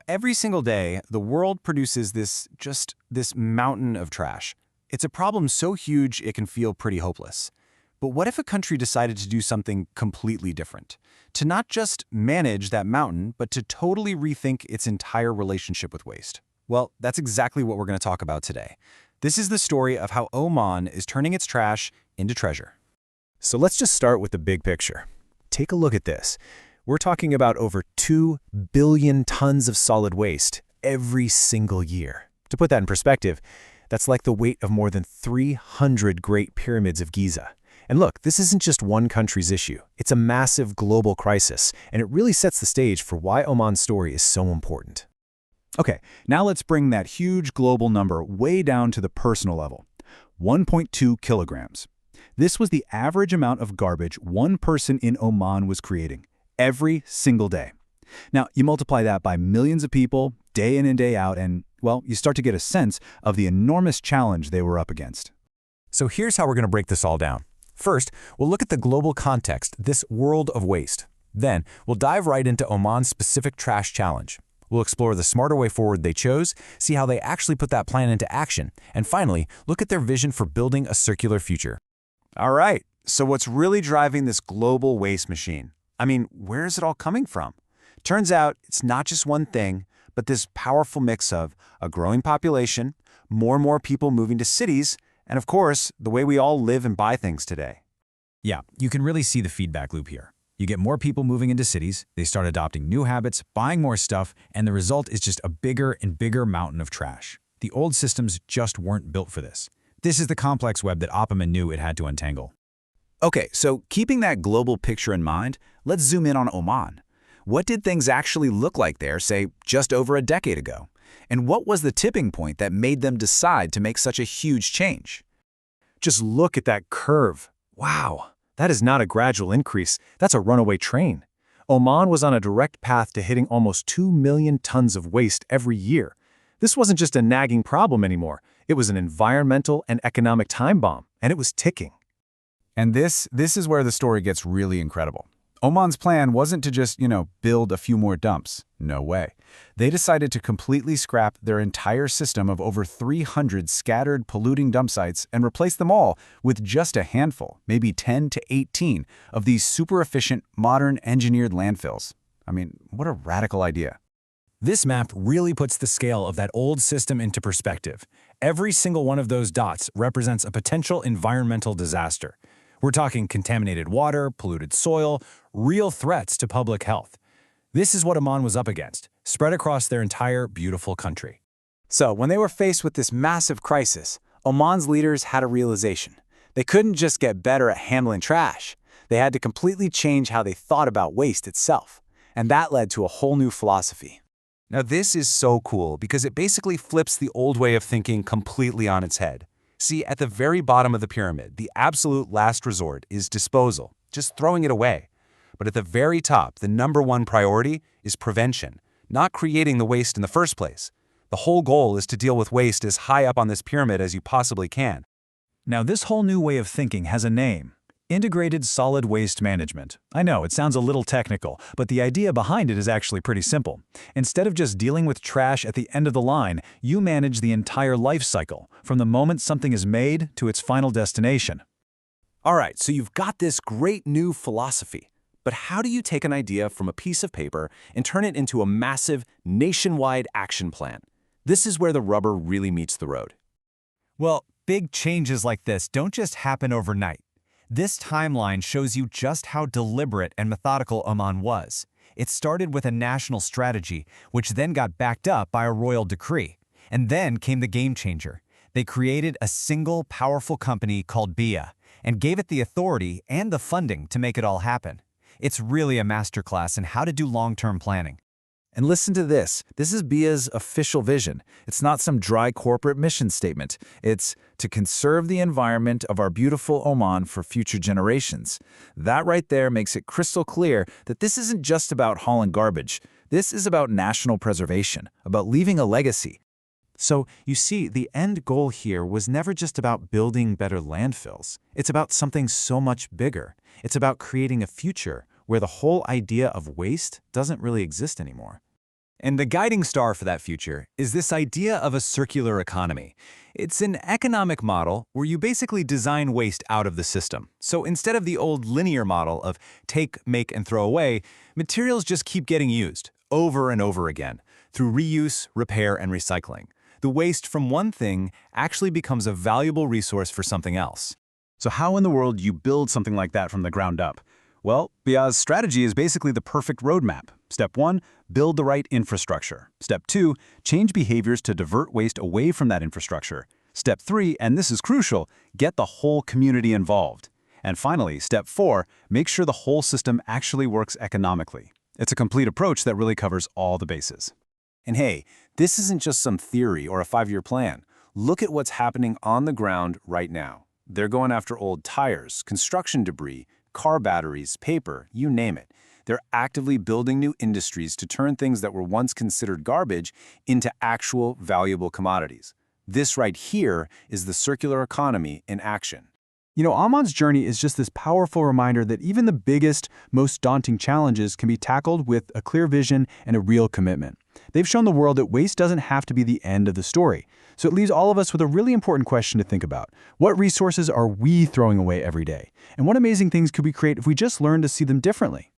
Every single day, the world produces this mountain of trash. It's a problem so huge it can feel pretty hopeless. But what if a country decided to do something completely different? To not just manage that mountain, but to totally rethink its entire relationship with waste. Well, that's exactly what we're going to talk about today. This is the story of how Oman is turning its trash into treasure. So let's just start with the big picture. Take a look at this. We're talking about over 2 billion tons of solid waste every single year. To put that in perspective, that's like the weight of more than 300 Great Pyramids of Giza. And look, this isn't just one country's issue. It's a massive global crisis, and it really sets the stage for why Oman's story is so important. Okay, now let's bring that huge global number way down to the personal level. 1.2 kilograms. This was the average amount of garbage one person in Oman was creating every single day. Now, you multiply that by millions of people, day in and day out, and, well, you start to get a sense of the enormous challenge they were up against. So here's how we're going to break this all down. First, we'll look at the global context, this world of waste. Then, we'll dive right into Oman's specific trash challenge. We'll explore the smarter way forward they chose, see how they actually put that plan into action, and finally, look at their vision for building a circular future. All right, so what's really driving this global waste machine? Where is it all coming from? Turns out it's not just one thing, but this powerful mix of a growing population, more and more people moving to cities, and of course, the way we all live and buy things today. Yeah, you can really see the feedback loop here. You get more people moving into cities, they start adopting new habits, buying more stuff, and the result is just a bigger and bigger mountain of trash. The old systems just weren't built for this. This is the complex web that Oman knew it had to untangle. Okay, so keeping that global picture in mind, let's zoom in on Oman. What did things actually look like there, say, just over a decade ago? And what was the tipping point that made them decide to make such a huge change? Just look at that curve. Wow, that is not a gradual increase. That's a runaway train. Oman was on a direct path to hitting almost 2 million tons of waste every year. This wasn't just a nagging problem anymore. It was an environmental and economic time bomb, and it was ticking. And this is where the story gets really incredible. Oman's plan wasn't to just, build a few more dumps. No way. They decided to completely scrap their entire system of over 300 scattered polluting dump sites and replace them all with just a handful, maybe 10 to 18, of these super efficient, modern engineered landfills. What a radical idea. This map really puts the scale of that old system into perspective. Every single one of those dots represents a potential environmental disaster. We're talking contaminated water, polluted soil, real threats to public health. This is what Oman was up against, spread across their entire beautiful country. So when they were faced with this massive crisis, Oman's leaders had a realization. They couldn't just get better at handling trash. They had to completely change how they thought about waste itself. And that led to a whole new philosophy. Now this is so cool because it basically flips the old way of thinking completely on its head. See, at the very bottom of the pyramid, the absolute last resort is disposal, just throwing it away. But at the very top, the #1 priority is prevention, not creating the waste in the first place. The whole goal is to deal with waste as high up on this pyramid as you possibly can. Now, this whole new way of thinking has a name: integrated solid waste management. I know, it sounds a little technical, but the idea behind it is actually pretty simple. Instead of just dealing with trash at the end of the line, you manage the entire life cycle, from the moment something is made to its final destination. All right, so you've got this great new philosophy. But how do you take an idea from a piece of paper and turn it into a massive, nationwide action plan? This is where the rubber really meets the road. Well, big changes like this don't just happen overnight. This timeline shows you just how deliberate and methodical Oman was. It started with a national strategy, which then got backed up by a royal decree. And then came the game changer. They created a single, powerful company called BIA and gave it the authority and the funding to make it all happen. It's really a masterclass in how to do long-term planning. And listen to this. This is BIA's official vision. It's not some dry corporate mission statement. It's to conserve the environment of our beautiful Oman for future generations. That right there makes it crystal clear that this isn't just about hauling garbage. This is about national preservation, about leaving a legacy. So, you see, the end goal here was never just about building better landfills. It's about something so much bigger. It's about creating a future where the whole idea of waste doesn't really exist anymore. And the guiding star for that future is this idea of a circular economy. It's an economic model where you basically design waste out of the system. So instead of the old linear model of take, make, and throw away, materials just keep getting used over and over again through reuse, repair, and recycling. The waste from one thing actually becomes a valuable resource for something else. So how in the world do you build something like that from the ground up? Well, Bia's strategy is basically the perfect roadmap. Step 1, build the right infrastructure. Step 2, change behaviors to divert waste away from that infrastructure. Step 3, and this is crucial, get the whole community involved. And finally, step 4, make sure the whole system actually works economically. It's a complete approach that really covers all the bases. And hey, this isn't just some theory or a 5-year plan. Look at what's happening on the ground right now. They're going after old tires, construction debris, car batteries, paper, you name it. They're actively building new industries to turn things that were once considered garbage into actual valuable commodities. This right here is the circular economy in action. You know, Oman's journey is just this powerful reminder that even the biggest, most daunting challenges can be tackled with a clear vision and a real commitment. They've shown the world that waste doesn't have to be the end of the story. So it leaves all of us with a really important question to think about. What resources are we throwing away every day? And what amazing things could we create if we just learn to see them differently?